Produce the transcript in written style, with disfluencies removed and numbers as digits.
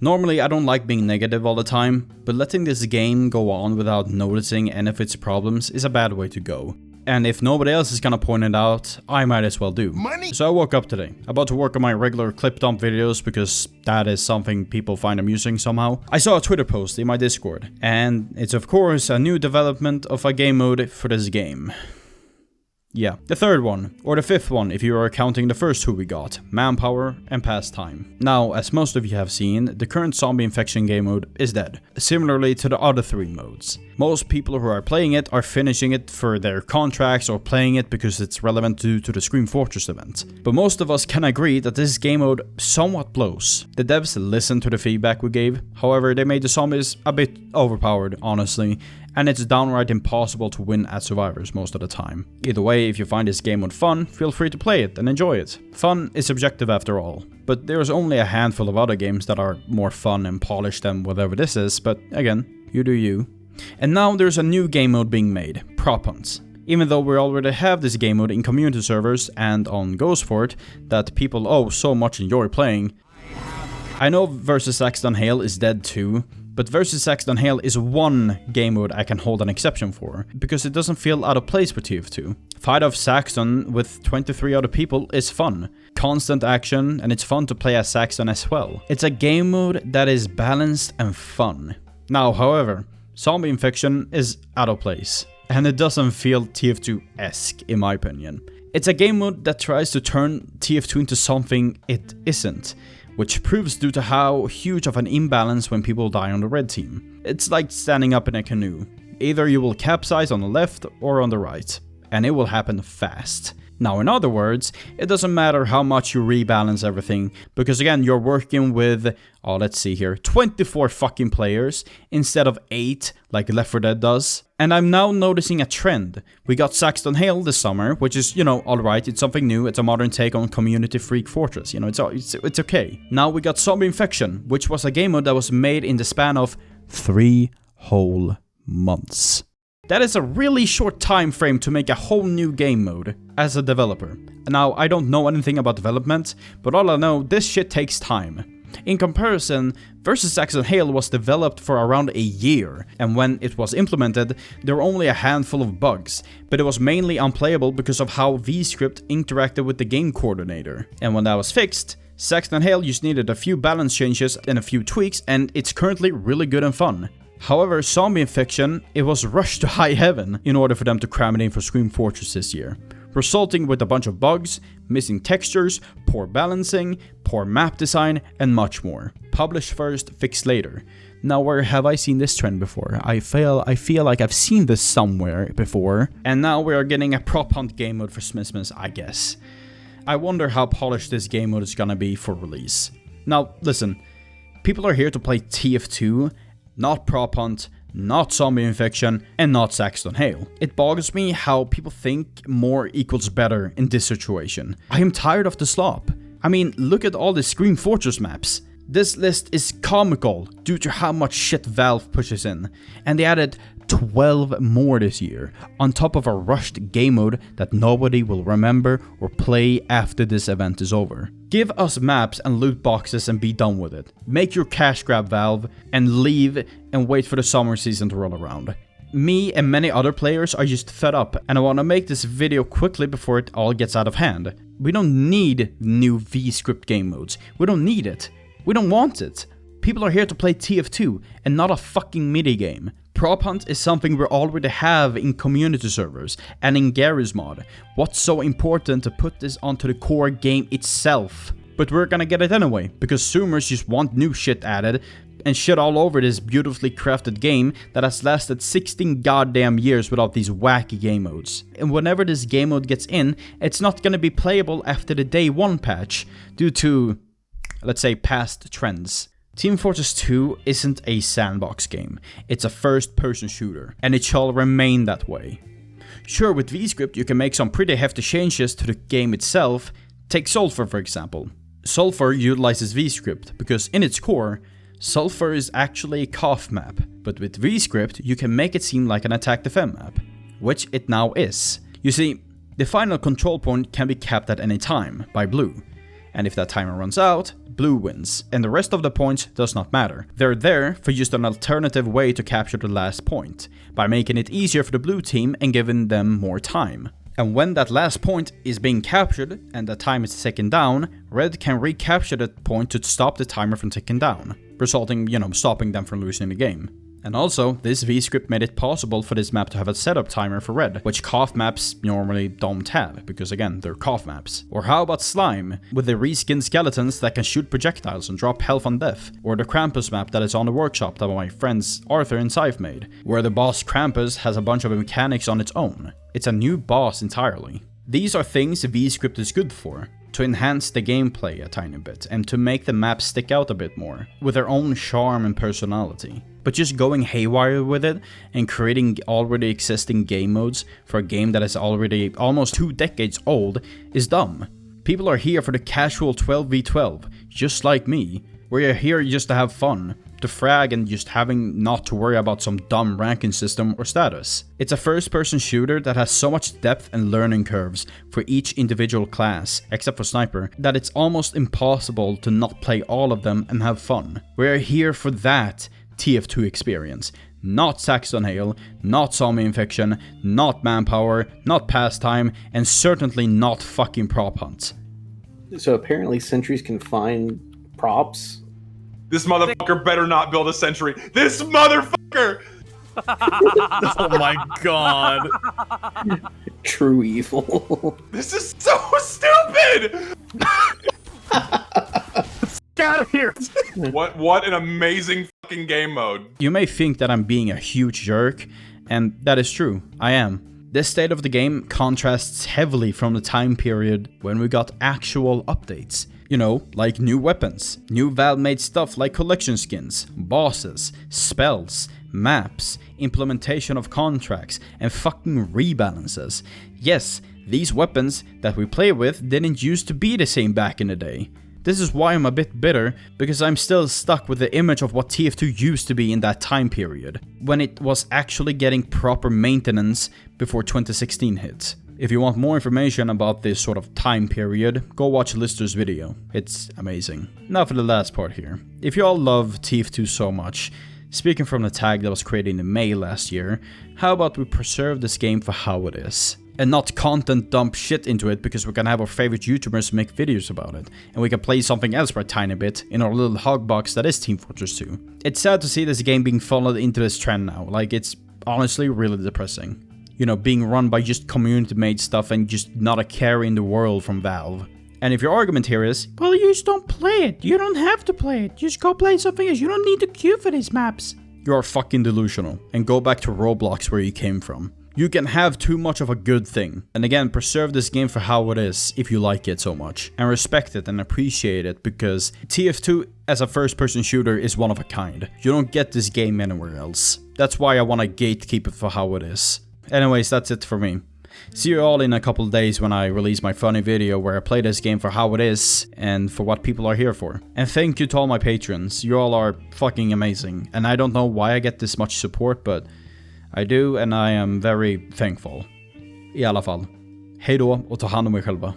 Normally I don't like being negative all the time, but letting this game go on without noticing any of its problems is a bad way to go. And if nobody else is gonna point it out, I might as well do. So I woke up today, about to work on my regular clip dump videos because that is something people find amusing somehow. I saw a Twitter post in my Discord, and it's of course a new development of a game mode for this game. Yeah, the third one, or the fifth one if you are counting the first two we got, Manpower and Pastime. Now, as most of you have seen, the current zombie infection game mode is dead, similarly to the other three modes. Most people who are playing it are finishing it for their contracts or playing it because it's relevant due to the Scream Fortress event. But most of us can agree that this game mode somewhat blows. The devs listened to the feedback we gave, however they made the zombies a bit overpowered, honestly, and it's downright impossible to win as survivors most of the time. Either way, if you find this game mode fun, feel free to play it and enjoy it. Fun is subjective after all, but there's only a handful of other games that are more fun and polished than whatever this is, but again, you do you. And now there's a new game mode being made, Prop Hunt. Even though we already have this game mode in community servers and on GhostFort that people so much enjoy playing. I know vs Saxton Hale is dead too, but vs Saxton Hale is one game mode I can hold an exception for, because it doesn't feel out of place for TF2. Fight off Saxton with 23 other people is fun. Constant action, and it's fun to play as Saxton as well. It's a game mode that is balanced and fun. Now, however, zombie infection is out of place, and it doesn't feel TF2-esque in my opinion. It's a game mode that tries to turn TF2 into something it isn't, which proves due to how huge of an imbalance when people die on the red team. It's like standing up in a canoe. Either you will capsize on the left or on the right, and it will happen fast. Now, in other words, it doesn't matter how much you rebalance everything, because again, you're working with, let's see here, 24 fucking players instead of 8 like Left 4 Dead does. And I'm now noticing a trend. We got Saxton Hale this summer, which is, alright, it's something new, it's a modern take on Community Freak Fortress, it's okay. Now we got Zombie Infection, which was a game mode that was made in the span of 3 whole months. That is a really short time frame to make a whole new game mode as a developer. Now, I don't know anything about development, but all I know, this shit takes time. In comparison, vs Saxton Hale was developed for around a year, and when it was implemented, there were only a handful of bugs, but it was mainly unplayable because of how VScript interacted with the game coordinator. And when that was fixed, Saxton Hale just needed a few balance changes and a few tweaks, and it's currently really good and fun. However, Zombie Infection, it was rushed to high heaven in order for them to cram it in for Scream Fortress this year, resulting with a bunch of bugs, missing textures, poor balancing, poor map design, and much more. Publish first, fix later. Now, where have I seen this trend before? I feel like I've seen this somewhere before, and now we are getting a Prop Hunt game mode for Smithsmiths, I guess. I wonder how polished this game mode is gonna be for release. Now, listen, people are here to play TF2, not Prop Hunt, not Zombie Infection, and not Saxton Hale. It boggles me how people think more equals better in this situation. I am tired of the slop. I mean, look at all the Scream Fortress maps. This list is comical due to how much shit Valve pushes in, and they added 12 more this year, on top of a rushed game mode that nobody will remember or play after this event is over. Give us maps and loot boxes and be done with it. Make your cash grab, Valve, and leave and wait for the summer season to roll around. Me and many other players are just fed up, and I want to make this video quickly before it all gets out of hand. We don't need new VScript game modes. We don't need it. We don't want it. People are here to play TF2 and not a fucking MIDI game. Prop Hunt is something we already have in community servers and in Gary's mod. What's so important to put this onto the core game itself? But we're gonna get it anyway, because Zoomers just want new shit added and shit all over this beautifully crafted game that has lasted 16 goddamn years without these wacky game modes. And whenever this game mode gets in, it's not gonna be playable after the day 1 patch due to, let's say, past trends. Team Fortress 2 isn't a sandbox game, it's a first-person shooter, and it shall remain that way. Sure, with VScript you can make some pretty hefty changes to the game itself. Take Sulfur for example. Sulfur utilizes VScript because in its core, Sulfur is actually a cough map, but with VScript you can make it seem like an attack defend map, which it now is. You see, the final control point can be capped at any time by blue, and if that timer runs out, blue wins, and the rest of the points does not matter. They're there for just an alternative way to capture the last point, by making it easier for the blue team and giving them more time. And when that last point is being captured and the time is ticking down, red can recapture that point to stop the timer from ticking down, resulting, stopping them from losing the game. And also, this V-script made it possible for this map to have a setup timer for red, which cough maps normally don't have, because again, they're cough maps. Or how about Slime, with the reskinned skeletons that can shoot projectiles and drop health on death. Or the Krampus map that is on the workshop that my friends Arthur and Scythe made, where the boss Krampus has a bunch of mechanics on its own. It's a new boss entirely. These are things V-script is good for, to enhance the gameplay a tiny bit, and to make the map stick out a bit more, with their own charm and personality. But just going haywire with it, and creating already existing game modes for a game that is already almost 2 decades old, is dumb. People are here for the casual 12v12, just like me, where you're here just to have fun, to frag and just having not to worry about some dumb ranking system or status. It's a first-person shooter that has so much depth and learning curves for each individual class, except for Sniper, that it's almost impossible to not play all of them and have fun. We're here for that TF2 experience. Not Saxon Hail, not Zombie Infection, not Manpower, not Pastime, and certainly not fucking Prop Hunt. So apparently sentries can find props? This motherfucker better not build a sentry. This motherfucker! Oh my god. True evil. This is so stupid! Get out of here! What an amazing fucking game mode. You may think that I'm being a huge jerk, and that is true, I am. This state of the game contrasts heavily from the time period when we got actual updates. Like new weapons, new Valve-made stuff like collection skins, bosses, spells, maps, implementation of contracts, and fucking rebalances. Yes, these weapons that we play with didn't used to be the same back in the day. This is why I'm a bit bitter, because I'm still stuck with the image of what TF2 used to be in that time period, when it was actually getting proper maintenance before 2016 hit. If you want more information about this sort of time period, go watch Lister's video. It's amazing. Now for the last part here. If you all love TF2 so much, speaking from the tag that was created in May last year, how about we preserve this game for how it is? And not content dump shit into it because we're gonna have our favorite YouTubers make videos about it. And we can play something else for a tiny bit in our little hog box that is Team Fortress 2. It's sad to see this game being followed into this trend now. Like, it's honestly really depressing. Being run by just community-made stuff and just not a care in the world from Valve. And if your argument here is, well, you just don't play it. You don't have to play it. Just go play something else. You don't need to queue for these maps. You are fucking delusional. And go back to Roblox where you came from. You can have too much of a good thing. And again, preserve this game for how it is if you like it so much. And respect it and appreciate it, because TF2 as a first-person shooter is one of a kind. You don't get this game anywhere else. That's why I want to gatekeep it for how it is. Anyways, that's it for me. See you all in a couple days when I release my funny video where I play this game for how it is and for what people are here for. And thank you to all my patrons. You all are fucking amazing. And I don't know why I get this much support, but I do, and I am very thankful. I alla fall. Hej då och ta hand om er själva.